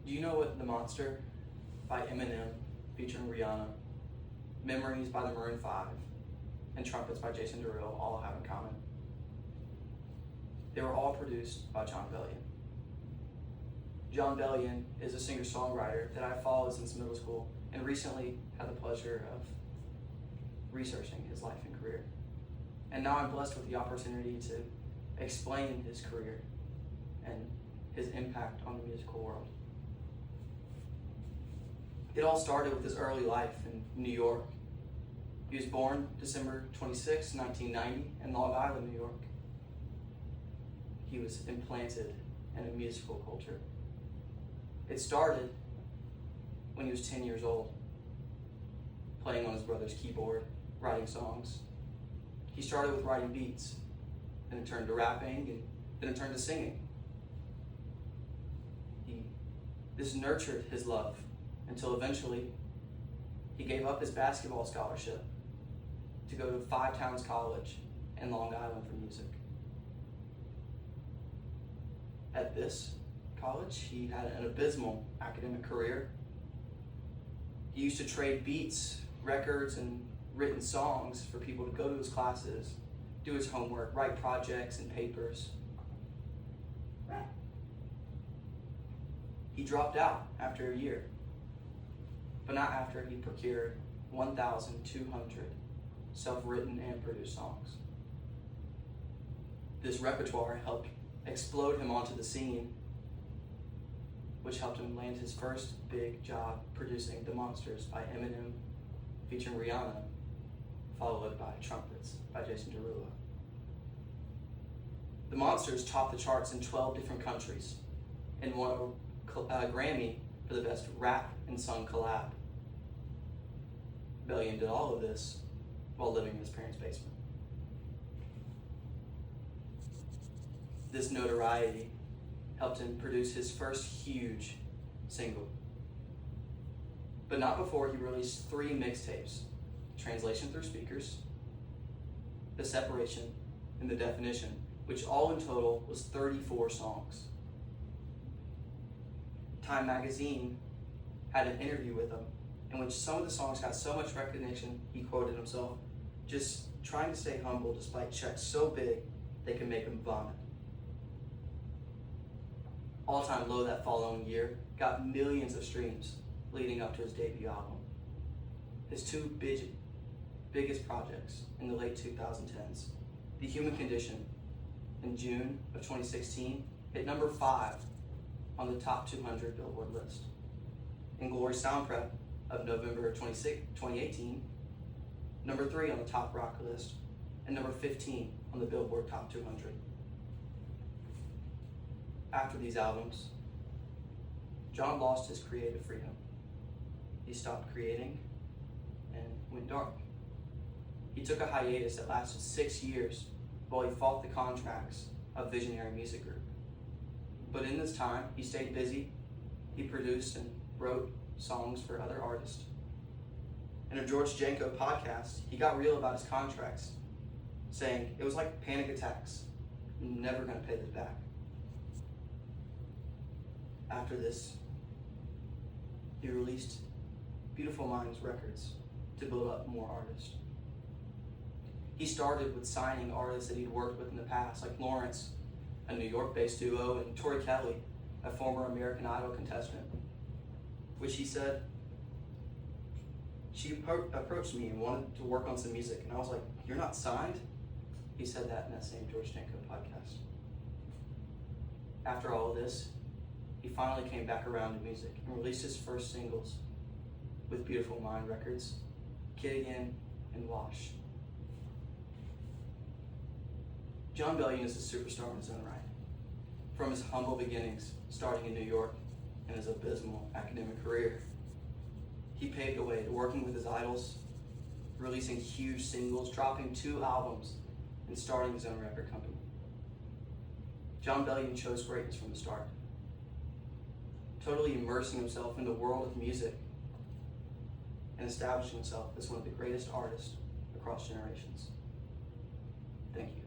Do you know what The Monster by Eminem featuring Rihanna, Memories by the Maroon 5, and Trumpets by Jason Derulo all have in common? They were all produced by Jon Bellion. Jon Bellion is a singer-songwriter that I followed since middle school and recently had the pleasure of researching his life and career. And now I'm blessed with the opportunity to explain his career and his impact on the musical world. It all started with his early life in New York. He was born December 26, 1990 in Long Island, New York. He was implanted in a musical culture. It started when he was 10 years old, playing on his brother's keyboard, writing songs. He started with writing beats, then it turned to rapping, and then it turned to singing. This nurtured his love until eventually he gave up his basketball scholarship to go to Five Towns College in Long Island for music. At this college, he had an abysmal academic career. He used to trade beats, records, and written songs for people to go to his classes, do his homework, write projects and papers. He dropped out after a year, but not after he procured 1,200 self-written and produced songs. This repertoire helped explode him onto the scene, which helped him land his first big job producing The Monsters by Eminem featuring Rihanna, followed by Trumpets by Jason Derulo. The Monsters topped the charts in 12 different countries and won a Grammy for the best rap and sung collab. Bellion did all of this while living in his parents' basement. This notoriety helped him produce his first huge single, but not before he released 3 mixtapes: Translation Through Speakers, The Separation, and The Definition, which all in total was 34 songs. Time magazine had an interview with him in which some of the songs got so much recognition, he quoted himself, "Just trying to stay humble despite checks so big they can make him vomit." All Time Low that following year got millions of streams leading up to his debut album. His 2 biggest projects in the late 2010s, The Human Condition in June of 2016 hit number 5 on the top 200 Billboard list. And Glory Sound Prep of November 2018, number 3 on the top rock list, and number 15 on the Billboard Top 200. After these albums, Jon lost his creative freedom. He stopped creating and went dark. He took a hiatus that lasted 6 years while he fought the contracts of Visionary Music Group. But in this time, he stayed busy. He produced and wrote songs for other artists. In a George Janko podcast, he got real about his contracts, saying it was like panic attacks. I'm never going to pay this back. After this, he released Beautiful Minds Records to build up more artists. He started with signing artists that he'd worked with in the past, like Lawrence, a New York-based duo, and Tori Kelly, a former American Idol contestant, which he said, she approached me and wanted to work on some music, and I was like, "You're not signed?" He said that in that same George Janko podcast. After all of this, he finally came back around to music and released his first singles with Beautiful Mind Records, Kid Again, and Wash. Jon Bellion is a superstar in his own right. From his humble beginnings, starting in New York, and his abysmal academic career, he paved the way to working with his idols, releasing huge singles, dropping 2 albums, and starting his own record company. Jon Bellion chose greatness from the start, totally immersing himself in the world of music and establishing himself as one of the greatest artists across generations. Thank you.